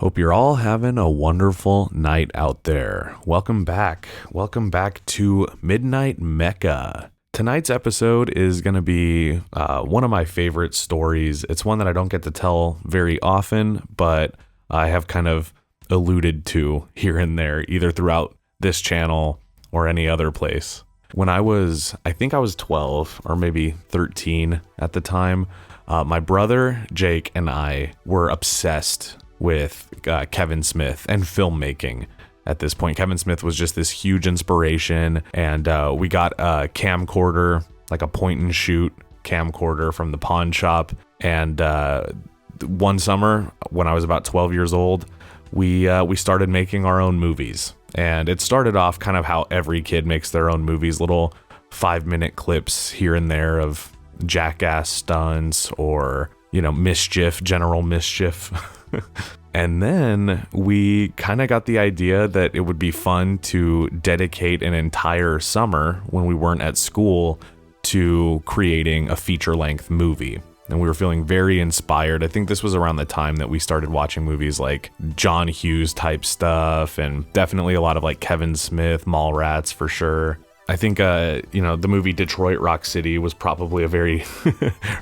Hope you're all having a wonderful night out there. Welcome back. Welcome back to Midnight Mecca. Tonight's episode is going to be one of my favorite stories. It's one that I don't get to tell very often, but I have kind of alluded to here and there, either throughout this channel or any other place. When I think I was 12 or maybe 13 at the time, my brother Jake and I were obsessed with Kevin Smith and filmmaking. At this point, Kevin Smith was just this huge inspiration, and we got a camcorder, like a point and shoot camcorder from the pawn shop. And one summer, when I was about 12 years old, we started making our own movies. And it started off kind of how every kid makes their own movies, little 5-minute clips here and there of jackass stunts or, general mischief. And then we kind of got the idea that it would be fun to dedicate an entire summer when we weren't at school to creating a feature-length movie. And we were feeling very inspired. I think this was around the time that we started watching movies like John Hughes type stuff, and definitely a lot of like Kevin Smith, Mallrats for sure. I think, the movie Detroit Rock City was probably a very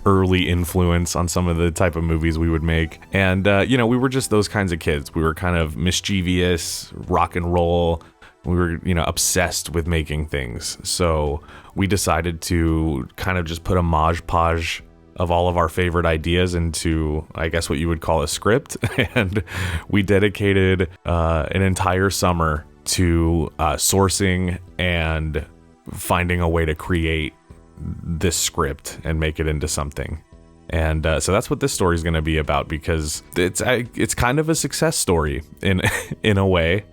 early influence on some of the type of movies we would make. And, we were just those kinds of kids. We were kind of mischievous, rock and roll. We were, obsessed with making things. So we decided to kind of just put a modge podge of all of our favorite ideas into, I guess, what you would call a script. And we dedicated an entire summer to sourcing and finding a way to create this script and make it into something. And so that's what this story is going to be about, because it's kind of a success story in a way,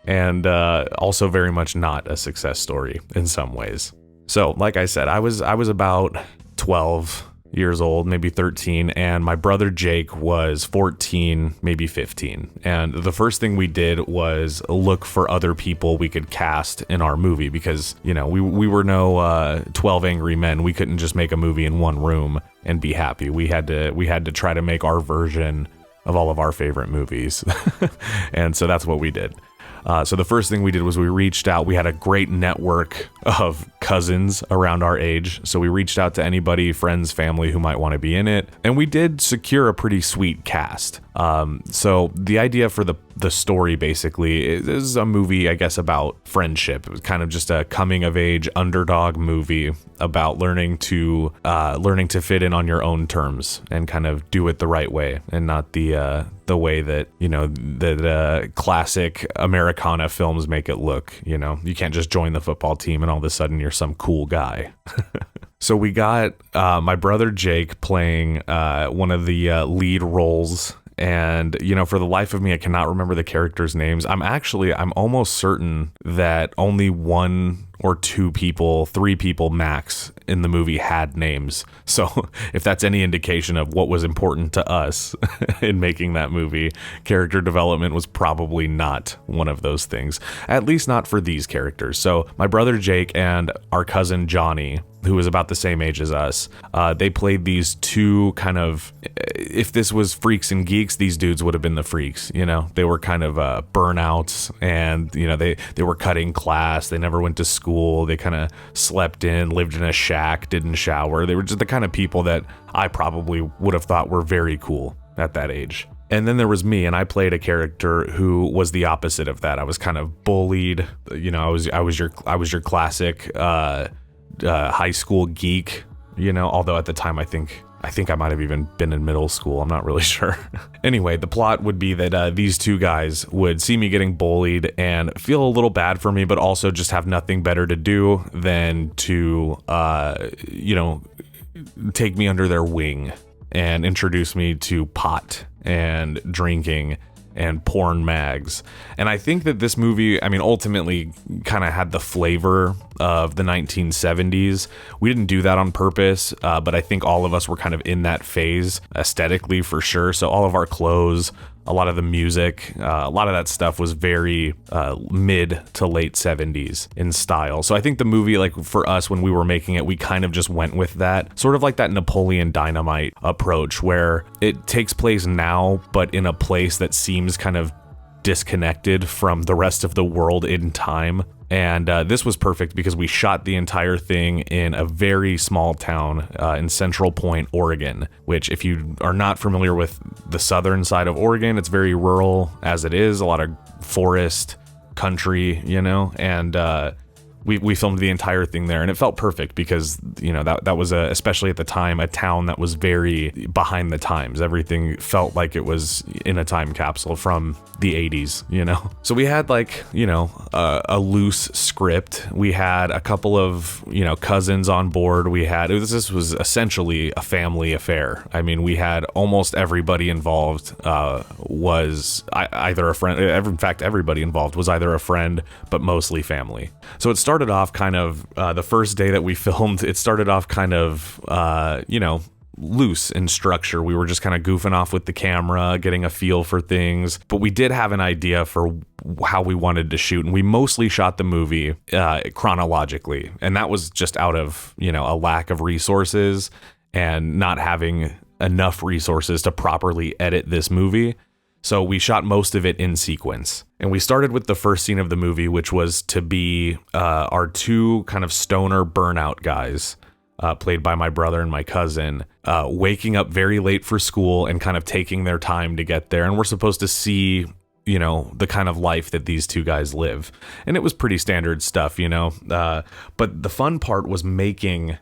and also very much not a success story in some ways. So like I said, I was about 12 years old, maybe 13, and my brother Jake was 14, maybe 15. And the first thing we did was look for other people we could cast in our movie, because, we were no 12 Angry Men. We couldn't just make a movie in one room and be happy. We had to try to make our version of all of our favorite movies. And so that's what we did. So the first thing we did was we reached out. We had a great network of cousins around our age. So we reached out to anybody, friends, family who might want to be in it. And we did secure a pretty sweet cast. So the idea for the story basically is a movie, I guess, about friendship. It was kind of just a coming of age underdog movie about learning to fit in on your own terms and kind of do it the right way, and not the way that, that classic Americana films make it look. You can't just join the football team and all of a sudden you're some cool guy. So we got my brother Jake playing one of the lead roles. And, for the life of me, I cannot remember the characters' names. I'm almost certain that only one or two people, three people max in the movie had names. So if that's any indication of what was important to us in making that movie, character development was probably not one of those things, at least not for these characters. So my brother Jake and our cousin Johnny, who was about the same age as us, they played these two kind of, if this was freaks and geeks, these dudes would have been the freaks. They were kind of burnouts, and they were cutting class. They never went to school. They kind of slept in, lived in a shack, didn't shower. They were just the kind of people that I probably would have thought were very cool at that age. And then there was me, and I played a character who was the opposite of that. I was kind of bullied. I was your classic high school geek, although at the time I think I might have even been in middle school. I'm not really sure. Anyway, the plot would be that these two guys would see me getting bullied and feel a little bad for me, but also just have nothing better to do than to, take me under their wing and introduce me to pot and drinking and porn mags. And I think that this movie, ultimately kind of had the flavor of the 1970s. We didn't do that on purpose, but I think all of us were kind of in that phase aesthetically for sure. So all of our clothes, A lot of the music, a lot of that stuff was very mid to late 70s in style. So I think the movie, like for us when we were making it, we kind of just went with that, sort of like that Napoleon Dynamite approach where it takes place now, but in a place that seems kind of disconnected from the rest of the world in time. And this was perfect because we shot the entire thing in a very small town in Central Point, Oregon, which if you are not familiar with the southern side of Oregon, it's very rural as it is, a lot of forest, country, you know, and we filmed the entire thing there, and it felt perfect because, you know, that was especially at the time, a town that was very behind the times. Everything felt like it was in a time capsule from the 80s, you know? So we had like, you know, a loose script. We had a couple of, you know, cousins on board. This was essentially a family affair. I mean, we had almost everybody involved was either a friend. In fact, everybody involved was either a friend, but mostly family. So it started off kind of, the first day that we filmed, it started off kind of, you know, loose in structure. We were just kind of goofing off with the camera, getting a feel for things, but we did have an idea for how we wanted to shoot, and we mostly shot the movie chronologically, and that was just out of, you know, a lack of resources and not having enough resources to properly edit this movie. So we shot most of it in sequence. And we started with the first scene of the movie, which was to be our two kind of stoner burnout guys, played by my brother and my cousin, waking up very late for school and kind of taking their time to get there. And we're supposed to see, you know, the kind of life that these two guys live. And it was pretty standard stuff, you know. But the fun part was making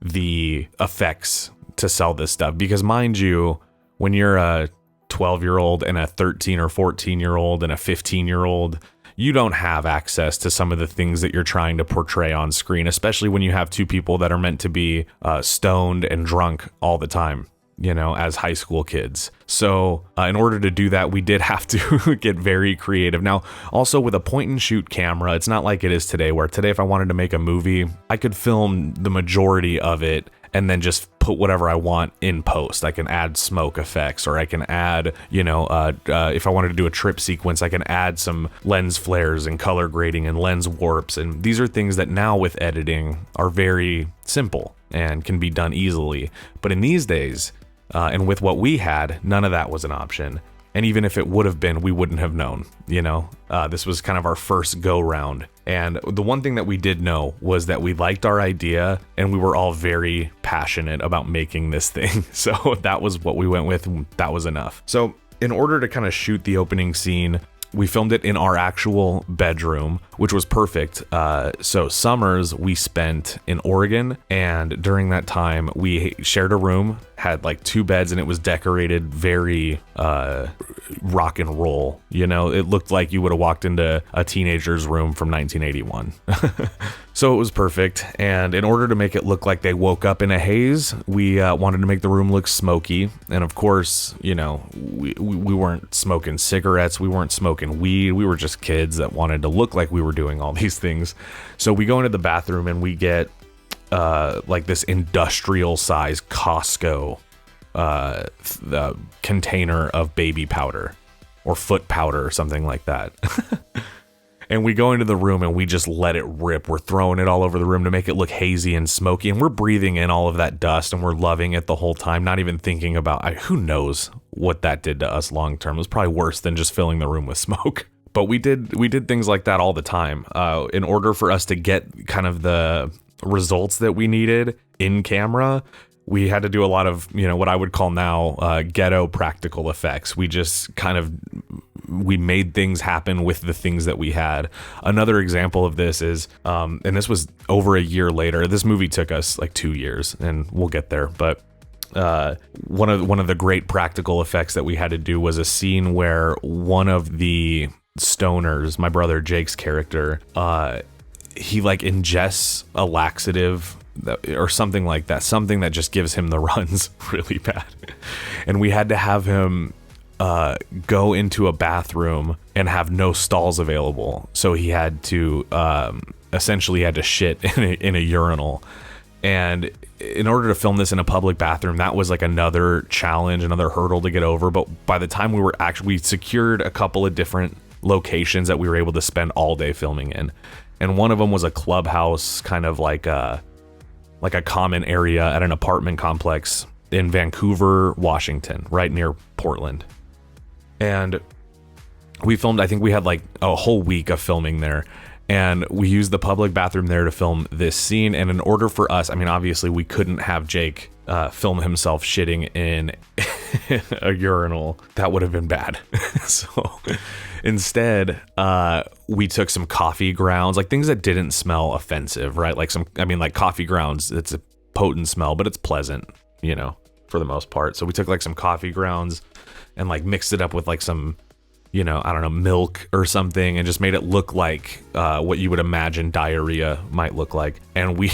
the effects to sell this stuff. Because mind you, when you're a 12-year-old and a 13 or 14-year-old and a 15-year-old, you don't have access to some of the things that you're trying to portray on screen, especially when you have two people that are meant to be stoned and drunk all the time, you know, as high school kids. So in order to do that, we did have to get very creative. Now, also with a point and shoot camera, it's not like it is today, where today if I wanted to make a movie, I could film the majority of it and then just put whatever I want in post. I can add smoke effects, or I can add, you know, if I wanted to do a trip sequence, I can add some lens flares and color grading and lens warps. And these are things that now with editing are very simple and can be done easily. But in these days, and with what we had, none of that was an option. And even if it would have been, we wouldn't have known, you know. This was kind of our first go round. And the one thing that we did know was that we liked our idea and we were all very passionate about making this thing. So that was what we went with. That was enough. So in order to kind of shoot the opening scene, we filmed it in our actual bedroom, which was perfect. So summers we spent in Oregon, and during that time we shared a room, had like two beds, and it was decorated very rock and roll. You know, it looked like you would have walked into a teenager's room from 1981. So it was perfect. And in order to make it look like they woke up in a haze, we wanted to make the room look smoky. And of course, you know, we weren't smoking cigarettes, we weren't smoking weed, we were just kids that wanted to look like we were doing all these things. So we go into the bathroom and we get like this industrial size Costco the container of baby powder or foot powder or something like that. And we go into the room and we just let it rip. We're throwing it all over the room to make it look hazy and smoky, and we're breathing in all of that dust and we're loving it the whole time, not even thinking about who knows what that did to us long term. It was probably worse than just filling the room with smoke. But we did things like that all the time in order for us to get kind of the results that we needed in camera. We had to do a lot of, you know, what I would call now ghetto practical effects. We made things happen with the things that we had. Another example of this is, and this was over a year later. This movie took us like 2 years, and we'll get there. But one of the great practical effects that we had to do was a scene where one of the stoners, my brother Jake's character, he like ingests a laxative or something like that, something that just gives him the runs really bad. And we had to have him go into a bathroom and have no stalls available. So he had to essentially had to shit in a urinal. And in order to film this in a public bathroom, that was like another challenge, another hurdle to get over. But by the time we secured a couple of different locations that we were able to spend all day filming in. And one of them was a clubhouse, kind of like a common area at an apartment complex in Vancouver, Washington, right near Portland. And we filmed, I think we had like a whole week of filming there. And we used the public bathroom there to film this scene. And in order for us, I mean, obviously we couldn't have Jake film himself shitting in a urinal. That would have been bad. So instead, we took some coffee grounds, like things that didn't smell offensive, right? Like coffee grounds, it's a potent smell, but it's pleasant, you know, for the most part. So we took like some coffee grounds and like mixed it up with like some, you know, I don't know, milk or something, and just made it look like what you would imagine diarrhea might look like. And we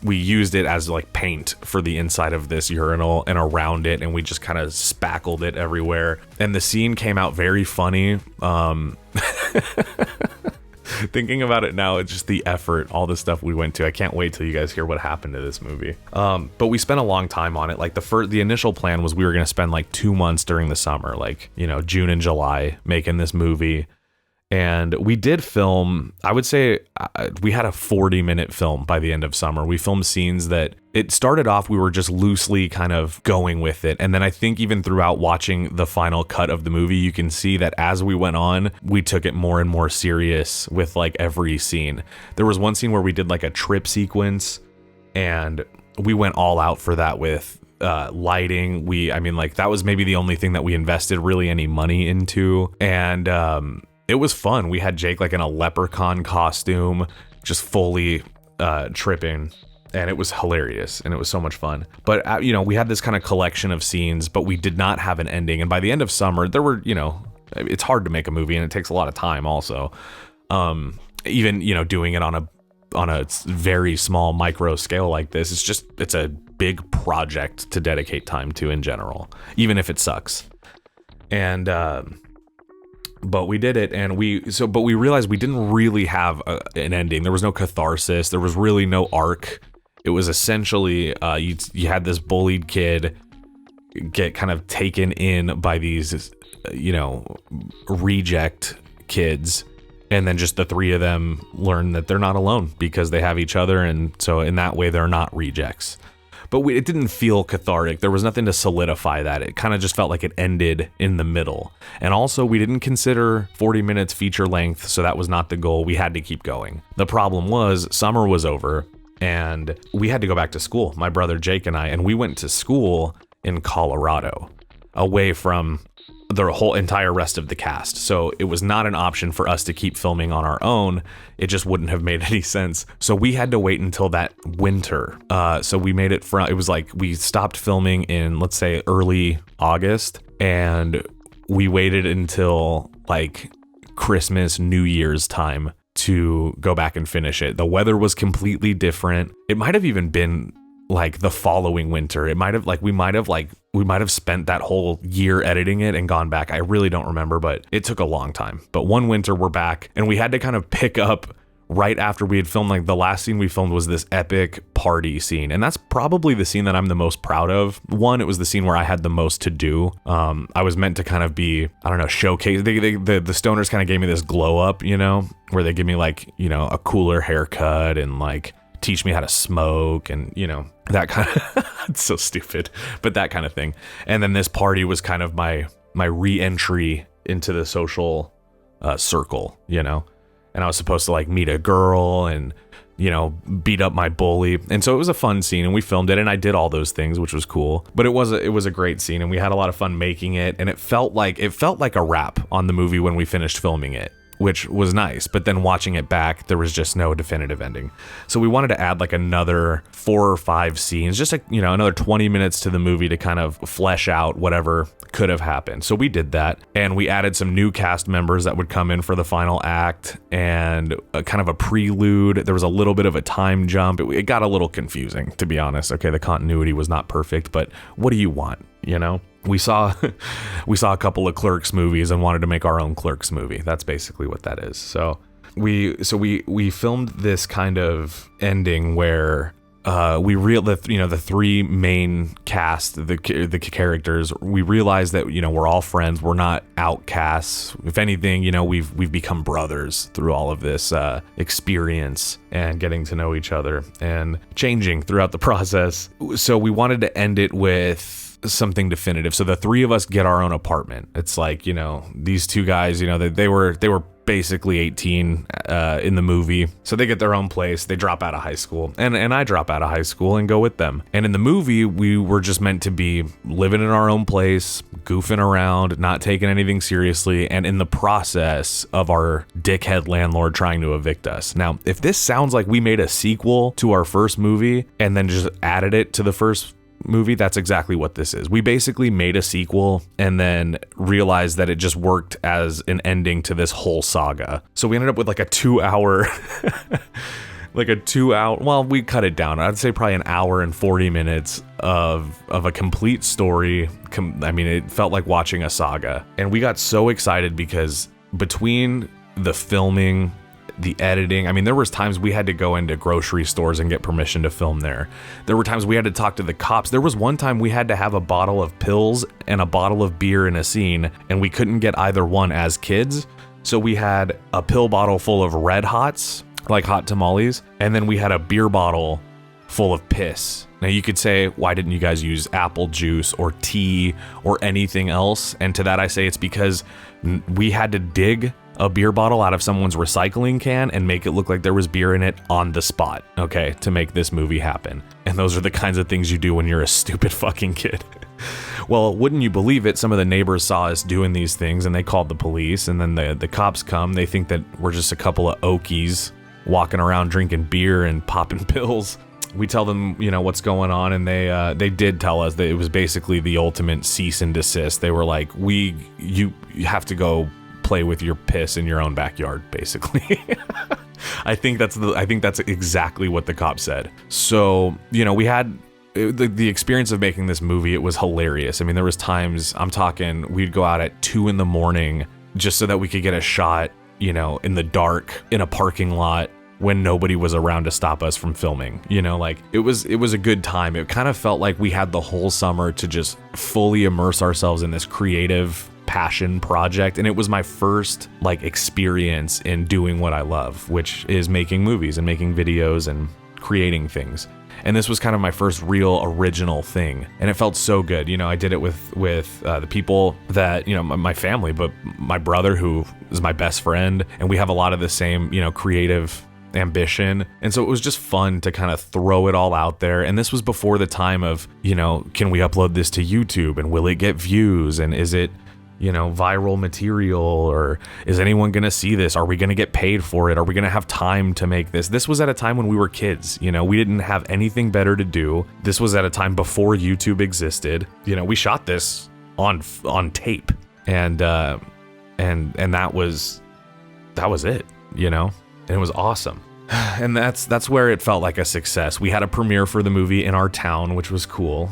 used it as like paint for the inside of this urinal and around it, and we just kind of spackled it everywhere. And the scene came out very funny. Thinking about it now, it's just the effort, all the stuff we went to. I can't wait till you guys hear what happened to this movie. But we spent a long time on it. Like the initial plan was we were going to spend like 2 months during the summer, like, you know, June and July, making this movie. And we did film, I would say we had a 40-minute film by the end of summer. We filmed scenes that it started off, we were just loosely kind of going with it. And then I think even throughout watching the final cut of the movie, you can see that as we went on, we took it more and more serious with like every scene. There was one scene where we did like a trip sequence, and we went all out for that with lighting. That was maybe the only thing that we invested really any money into. And it was fun. We had Jake like in a leprechaun costume, just fully tripping, and it was hilarious, and it was so much fun. But you know, we had this kind of collection of scenes, but we did not have an ending. And by the end of summer, there were, you know, it's hard to make a movie, and it takes a lot of time also. Even, you know, doing it on a very small micro scale like this, it's a big project to dedicate time to in general, even if it sucks. And but we did it, and but we realized we didn't really have an ending. There was no catharsis. There was really no arc. It was essentially you had this bullied kid get kind of taken in by these, you know, reject kids, and then just the three of them learn that they're not alone because they have each other, and so in that way they're not rejects. But it didn't feel cathartic. There was nothing to solidify that. It kind of just felt like it ended in the middle. And also, we didn't consider 40 minutes feature length, so that was not the goal. We had to keep going. The problem was summer was over, and we had to go back to school, my brother Jake and I, and we went to school in Colorado, away from the whole entire rest of the cast. So it was not an option for us to keep filming on our own. It just wouldn't have made any sense. So we had to wait until that winter. So we made it it was like we stopped filming in, let's say, early August, and we waited until like Christmas, New Year's time to go back and finish it. The weather was completely different. It might have even been like the following winter. It might have we might have spent that whole year editing it and gone back. I really don't remember, but it took a long time. But one winter we're back, and we had to kind of pick up right after we had filmed. Like the last scene we filmed was this epic party scene, and that's probably the scene that I'm the most proud of. One, it was the scene where I had the most to do. I was meant to kind of be, I don't know, showcase. The stoners kind of gave me this glow up, you know, where they give me like, you know, a cooler haircut and like teach me how to smoke and, you know, that kind of it's so stupid, but that kind of thing. And then this party was kind of my re-entry into the social circle, you know, and I was supposed to like meet a girl and, you know, beat up my bully. And so it was a fun scene, and we filmed it, and I did all those things, which was cool. But it was a great scene, and we had a lot of fun making it, and it felt like a wrap on the movie when we finished filming it, which was nice. But then watching it back, there was just no definitive ending. So we wanted to add like another 4 or 5 scenes, just like, you know, another 20 minutes to the movie to kind of flesh out whatever could have happened. So we did that, and we added some new cast members that would come in for the final act, and a kind of a prelude. There was a little bit of a time jump. It got a little confusing, to be honest. Okay, the continuity was not perfect, but what do you want, you know? We saw a couple of Clerks movies and wanted to make our own Clerks movie. That's basically what that is. So we filmed this kind of ending where the three main cast, the characters, we realized that, we're all friends. We're not outcasts. If anything, we've become brothers through all of this experience and getting to know each other and changing throughout the process. So we wanted to end it with something definitive. So the three of us get our own apartment. It's like, these two guys, they were basically 18 in the movie, so they get their own place. They drop out of high school, and I drop out of high school and go with them. And in the movie, we were just meant to be living in our own place, goofing around, not taking anything seriously, and in the process of our dickhead landlord trying to evict us. Now, if this sounds like we made a sequel to our first movie and then just added it to the first movie, that's exactly what this is. We basically made a sequel and then realized that it just worked as an ending to this whole saga. So we ended up with like a 2-hour well, we cut it down. I'd say probably an hour and 40 minutes of a complete story. It felt like watching a saga. And we got so excited because between the filming, the editing, there was times we had to go into grocery stores and get permission to film there. There were times we had to talk to the cops. There was one time we had to have a bottle of pills and a bottle of beer in a scene, and we couldn't get either one as kids. So we had a pill bottle full of Red Hots, like hot tamales, and then we had a beer bottle full of piss. Now you could say, why didn't you guys use apple juice or tea or anything else? And to that I say it's because we had to dig a beer bottle out of someone's recycling can and make it look like there was beer in it on the spot, okay, to make this movie happen. And those are the kinds of things you do when you're a stupid fucking kid. Well, wouldn't you believe it, some of the neighbors saw us doing these things and they called the police, and then the cops come. They think that we're just a couple of Okies walking around drinking beer and popping pills. We tell them, what's going on, and they did tell us that it was basically the ultimate cease and desist. They were like, you have to go play with your piss in your own backyard, basically. I think that's exactly what the cop said. So, we had the experience of making this movie. It was hilarious. There was times, I'm talking, we'd go out at 2 a.m. just so that we could get a shot, in the dark, in a parking lot, when nobody was around to stop us from filming. It was a good time. It kind of felt like we had the whole summer to just fully immerse ourselves in this creative passion project, and it was my first experience in doing what I love, which is making movies and making videos and creating things. And this was kind of my first real original thing, and it felt so good. I did it with the people that, my family, but my brother, who is my best friend, and we have a lot of the same, creative ambition. And so it was just fun to kind of throw it all out there. And this was before the time of, can we upload this to YouTube, and will it get views, and is it viral material, or is anyone going to see this? Are we going to get paid for it? Are we going to have time to make this? This was at a time when we were kids, we didn't have anything better to do. This was at a time before YouTube existed. We shot this on tape, and that was it, and it was awesome. And that's where it felt like a success. We had a premiere for the movie in our town, which was cool.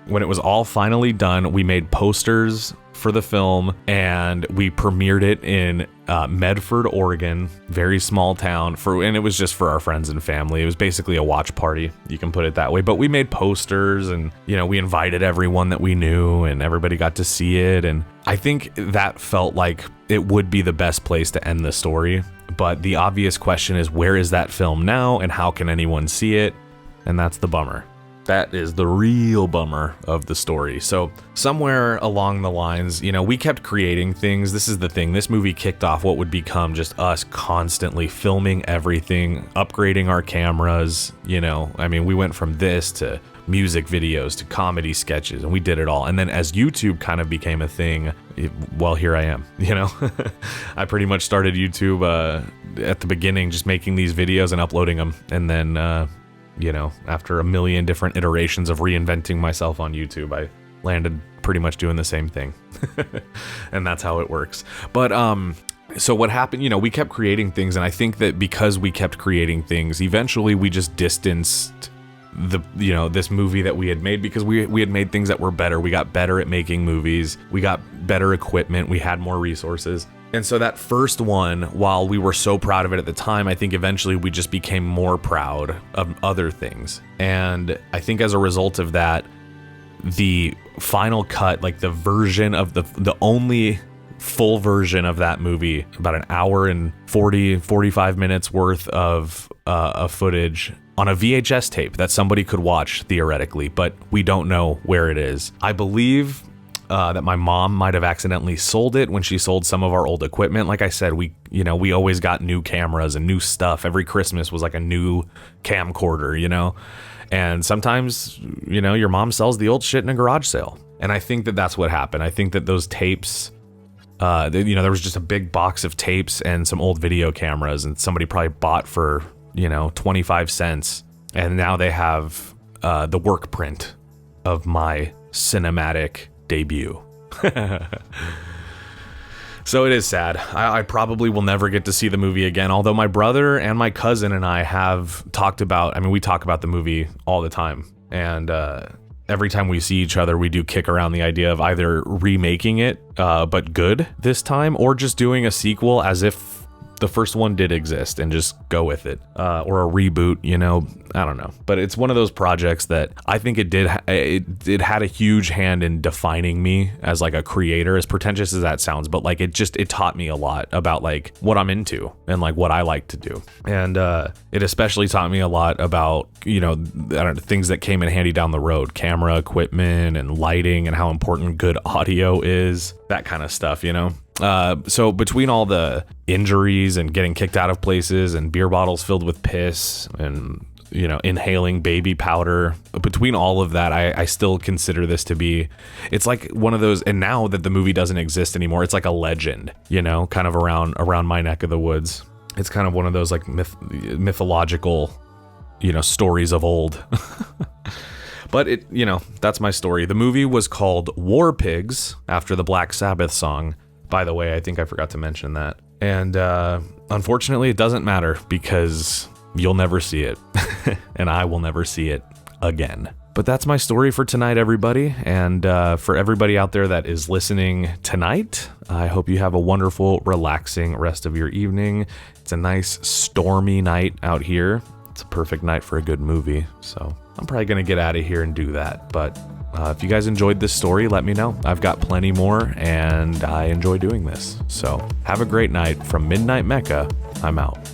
When it was all finally done, we made posters for the film, and we premiered it in Medford, Oregon, very small town, and it was just for our friends and family. It was basically a watch party, you can put it that way. But we made posters, and we invited everyone that we knew, and everybody got to see it. And I think that felt like it would be the best place to end the story. But the obvious question is, where is that film now, and how can anyone see it? And that's the bummer. That is the real bummer of the story. So somewhere along the lines, we kept creating things. This is the thing. This movie kicked off what would become just us constantly filming everything, upgrading our cameras. We went from this to music videos to comedy sketches, and we did it all. And then as YouTube kind of became a thing, well, here I am, I pretty much started YouTube at the beginning, just making these videos and uploading them. And then, after a million different iterations of reinventing myself on YouTube, I landed pretty much doing the same thing. And that's how it works. But so what happened, we kept creating things, and I think that because we kept creating things, eventually we just distanced this movie that we had made, because we had made things that were better. We got better at making movies. We got better equipment. We had more resources. And so that first one, while we were so proud of it at the time, I think eventually we just became more proud of other things. And I think as a result of that, the final cut, like the version of the only full version of that movie, about an hour and 45 minutes worth of footage on a VHS tape that somebody could watch theoretically, but we don't know where it is. I believe that my mom might have accidentally sold it when she sold some of our old equipment. Like I said, we always got new cameras and new stuff. Every Christmas was like a new camcorder, and sometimes, your mom sells the old shit in a garage sale. And I think that that's what happened. I think that those tapes, there was just a big box of tapes and some old video cameras, and somebody probably bought for, 25 cents. And now they have the work print of my cinematic debut. So it is sad. I probably will never get to see the movie again, although my brother and my cousin and I have talked about, we talk about the movie all the time. And every time we see each other, we do kick around the idea of either remaking it, but good this time, or just doing a sequel as if the first one did exist and just go with it, or a reboot, I don't know. But it's one of those projects that I think it had a huge hand in defining me as like a creator, as pretentious as that sounds, but like it taught me a lot about like what I'm into and like what I like to do. And it especially taught me a lot about, things that came in handy down the road, camera equipment and lighting and how important good audio is, that kind of stuff, So between all the injuries and getting kicked out of places and beer bottles filled with piss and, inhaling baby powder, between all of that, I still consider this to be, it's like one of those, and now that the movie doesn't exist anymore, it's like a legend, kind of around my neck of the woods. It's kind of one of those like mythological, stories of old. But that's my story. The movie was called War Pigs, after the Black Sabbath song. By the way, I think I forgot to mention that. And unfortunately, it doesn't matter because you'll never see it. And I will never see it again. But that's my story for tonight, everybody. And for everybody out there that is listening tonight, I hope you have a wonderful, relaxing rest of your evening. It's a nice, stormy night out here. It's a perfect night for a good movie. So I'm probably going to get out of here and do that. But if you guys enjoyed this story, let me know. I've got plenty more, and I enjoy doing this. So have a great night. From Midnight Mecca, I'm out.